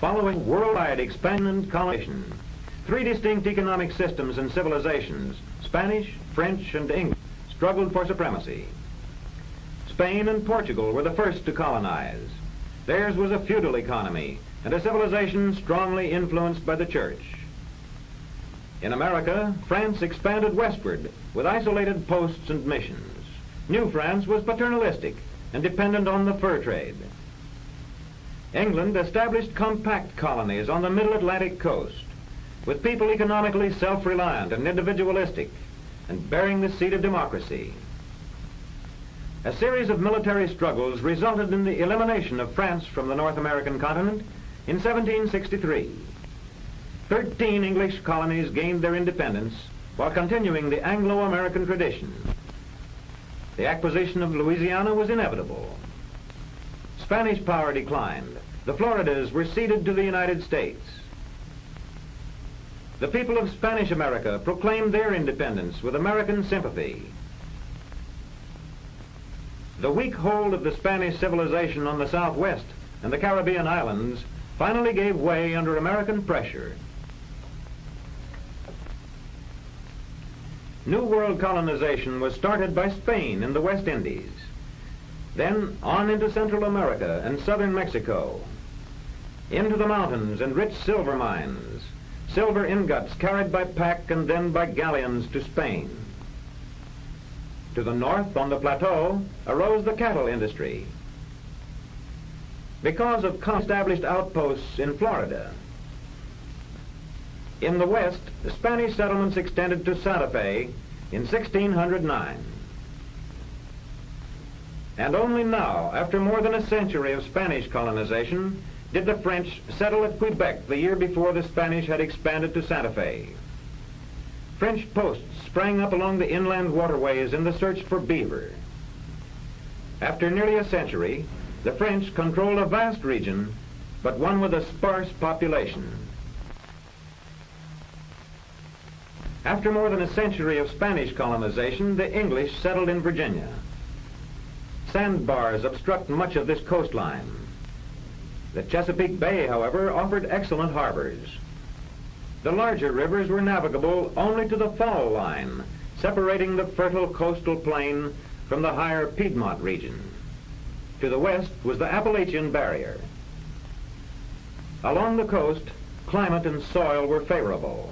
Following worldwide expansion and colonization, three distinct economic systems and civilizations, Spanish, French, and English, struggled for supremacy. Spain and Portugal were the first to colonize. Theirs was a feudal economy and a civilization strongly influenced by the church. In America, France expanded westward with isolated posts and missions. New France was paternalistic and dependent on the fur trade. England established compact colonies on the middle Atlantic coast, with people economically self-reliant and individualistic, and bearing the seed of democracy. A series of military struggles resulted in the elimination of France from the North American continent in 1763. 13 English colonies gained their independence while continuing the Anglo-American tradition. The acquisition of Louisiana was inevitable. Spanish power declined. The Floridas were ceded to the United States. The people of Spanish America proclaimed their independence with American sympathy. The weak hold of the Spanish civilization on the Southwest and the Caribbean islands finally gave way under American pressure. New World colonization was started by Spain in the West Indies, then on into Central America and southern Mexico, into the mountains and rich silver mines, silver ingots carried by pack and then by galleons to Spain. To the north on the plateau arose the cattle industry. Because of established outposts in Florida. In the west, the Spanish settlements extended to Santa Fe in 1609. And only now, after more than a century of Spanish colonization, did the French settle at Quebec the year before the Spanish had expanded to Santa Fe. French posts sprang up along the inland waterways in the search for beaver. After nearly a century, the French controlled a vast region, but one with a sparse population. After more than a century of Spanish colonization, the English settled in Virginia. Sandbars obstruct much of this coastline. The Chesapeake Bay, however, offered excellent harbors. The larger rivers were navigable only to the fall line, separating the fertile coastal plain from the higher Piedmont region. To the west was the Appalachian barrier. Along the coast, climate and soil were favorable.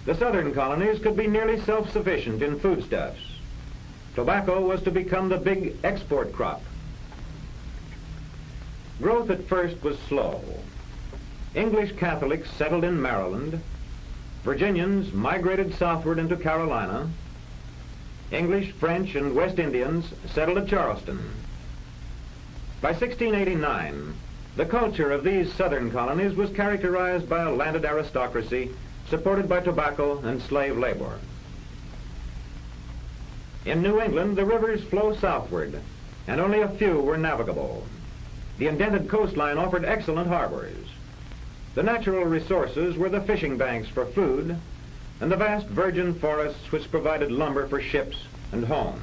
The southern colonies could be nearly self-sufficient in foodstuffs. Tobacco was to become the big export crop. Growth at first was slow. English Catholics settled in Maryland. Virginians migrated southward into Carolina. English, French, and West Indians settled at Charleston. By 1689, the culture of these southern colonies was characterized by a landed aristocracy supported by tobacco and slave labor. In New England, the rivers flow southward, and only a few were navigable. The indented coastline offered excellent harbors. The natural resources were the fishing banks for food and the vast virgin forests which provided lumber for ships and homes.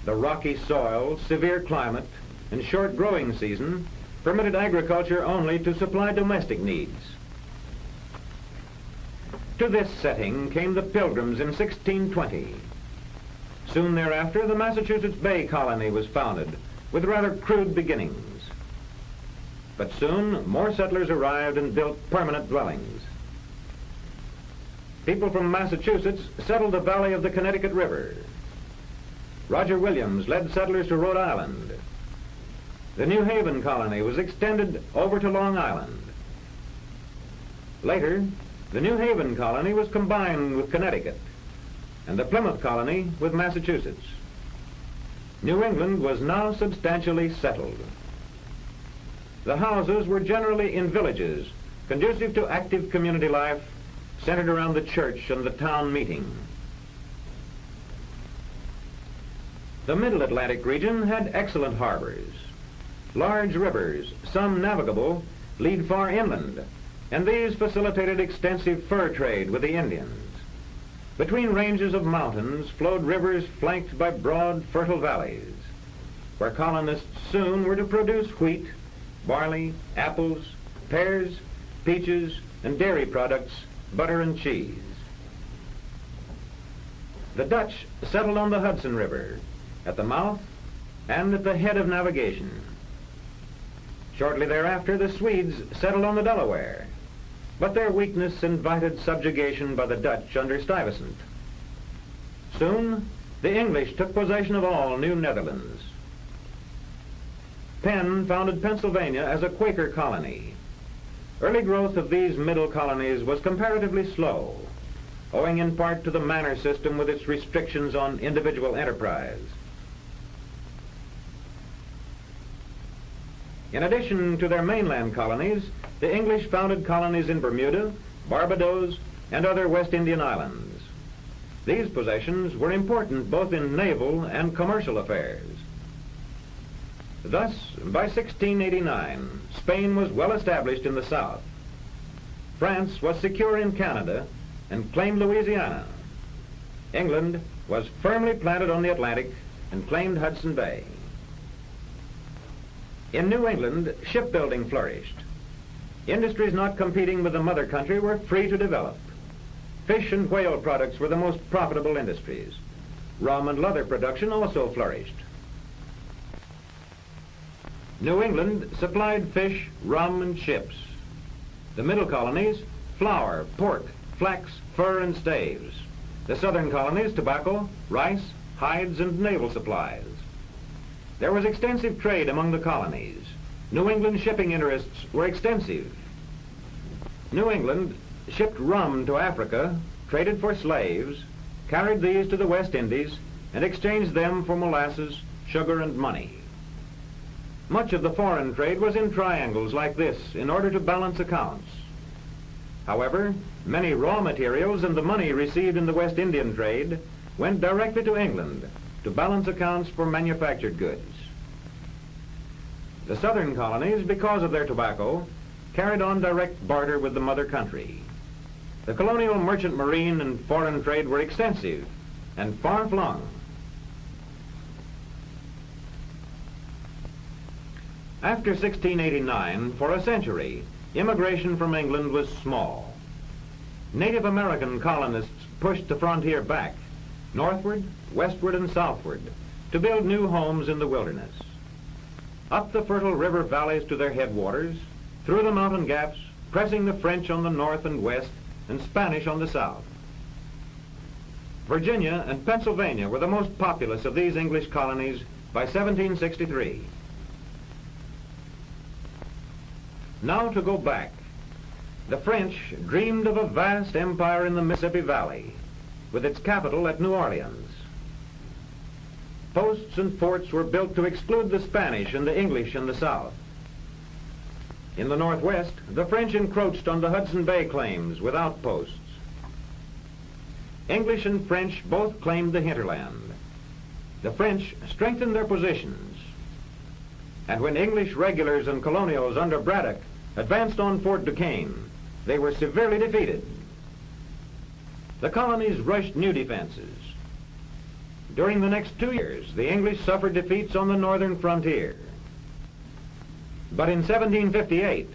The rocky soil, severe climate, and short growing season permitted agriculture only to supply domestic needs. To this setting came the Pilgrims in 1620. Soon thereafter, the Massachusetts Bay Colony was founded, with rather crude beginnings. But soon, more settlers arrived and built permanent dwellings. People from Massachusetts settled the valley of the Connecticut River. Roger Williams led settlers to Rhode Island. The New Haven Colony was extended over to Long Island. Later, the New Haven Colony was combined with Connecticut, and the Plymouth Colony with Massachusetts. New England was now substantially settled. The houses were generally in villages, conducive to active community life, centered around the church and the town meeting. The Middle Atlantic region had excellent harbors. Large rivers, some navigable, lead far inland, and these facilitated extensive fur trade with the Indians. Between ranges of mountains flowed rivers flanked by broad, fertile valleys, where colonists soon were to produce wheat, barley, apples, pears, peaches, and dairy products, butter and cheese. The Dutch settled on the Hudson River, at the mouth and at the head of navigation. Shortly thereafter, the Swedes settled on the Delaware, but their weakness invited subjugation by the Dutch under Stuyvesant. Soon, the English took possession of all New Netherlands. Penn founded Pennsylvania as a Quaker colony. Early growth of these middle colonies was comparatively slow, owing in part to the manor system with its restrictions on individual enterprise. In addition to their mainland colonies, the English founded colonies in Bermuda, Barbados, and other West Indian islands. These possessions were important both in naval and commercial affairs. Thus, by 1689, Spain was well established in the south. France was secure in Canada and claimed Louisiana. England was firmly planted on the Atlantic and claimed Hudson Bay. In New England, shipbuilding flourished. Industries not competing with the mother country were free to develop. Fish and whale products were the most profitable industries. Rum and leather production also flourished. New England supplied fish, rum, and ships. The middle colonies, flour, pork, flax, fur, and staves. The southern colonies, tobacco, rice, hides, and naval supplies. There was extensive trade among the colonies. New England shipping interests were extensive. New England shipped rum to Africa, traded for slaves, carried these to the West Indies, and exchanged them for molasses, sugar, and money. Much of the foreign trade was in triangles like this in order to balance accounts. However, many raw materials and the money received in the West Indian trade went directly to England to balance accounts for manufactured goods. The southern colonies, because of their tobacco, carried on direct barter with the mother country. The colonial merchant marine and foreign trade were extensive and far-flung. After 1689, for a century, immigration from England was small. Native American colonists pushed the frontier back, northward, westward, and southward, to build new homes in the wilderness. Up the fertile river valleys to their headwaters, through the mountain gaps, pressing the French on the north and west, and Spanish on the south. Virginia and Pennsylvania were the most populous of these English colonies by 1763. Now to go back. The French dreamed of a vast empire in the Mississippi Valley, with its capital at New Orleans. Posts and forts were built to exclude the Spanish and the English in the south. In the northwest, the French encroached on the Hudson Bay claims with outposts. English and French both claimed the hinterland. The French strengthened their positions, and when English regulars and colonials under Braddock advanced on Fort Duquesne, they were severely defeated. The colonies rushed new defenses. During the next 2 years, the English suffered defeats on the northern frontier. But in 1758,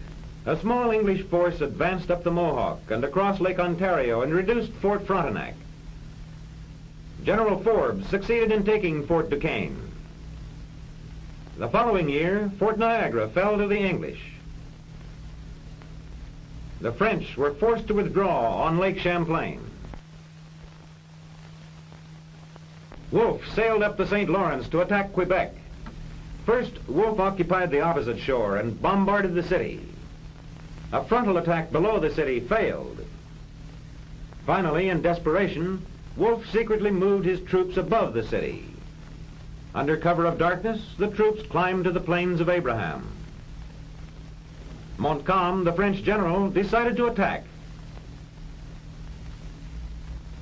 a small English force advanced up the Mohawk and across Lake Ontario and reduced Fort Frontenac. General Forbes succeeded in taking Fort Duquesne. The following year, Fort Niagara fell to the English. The French were forced to withdraw on Lake Champlain. Wolfe sailed up the St. Lawrence to attack Quebec. First, Wolfe occupied the opposite shore and bombarded the city. A frontal attack below the city failed. Finally, in desperation, Wolfe secretly moved his troops above the city. Under cover of darkness, the troops climbed to the Plains of Abraham. Montcalm, the French general, decided to attack.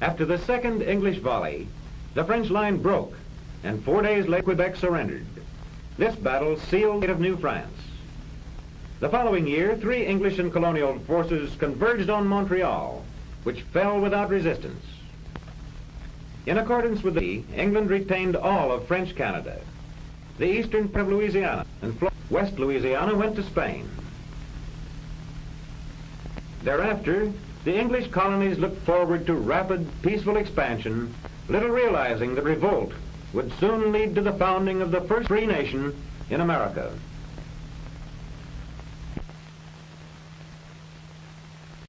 After the second English volley, the French line broke, and 4 days later Quebec surrendered. This battle sealed the fate of New France. The following year, 3 English and colonial forces converged on Montreal, which fell without resistance. In accordance with the England retained all of French Canada. The eastern part of Louisiana and West Louisiana went to Spain. Thereafter, the English colonies looked forward to rapid, peaceful expansion, little realizing that revolt would soon lead to the founding of the first free nation in America.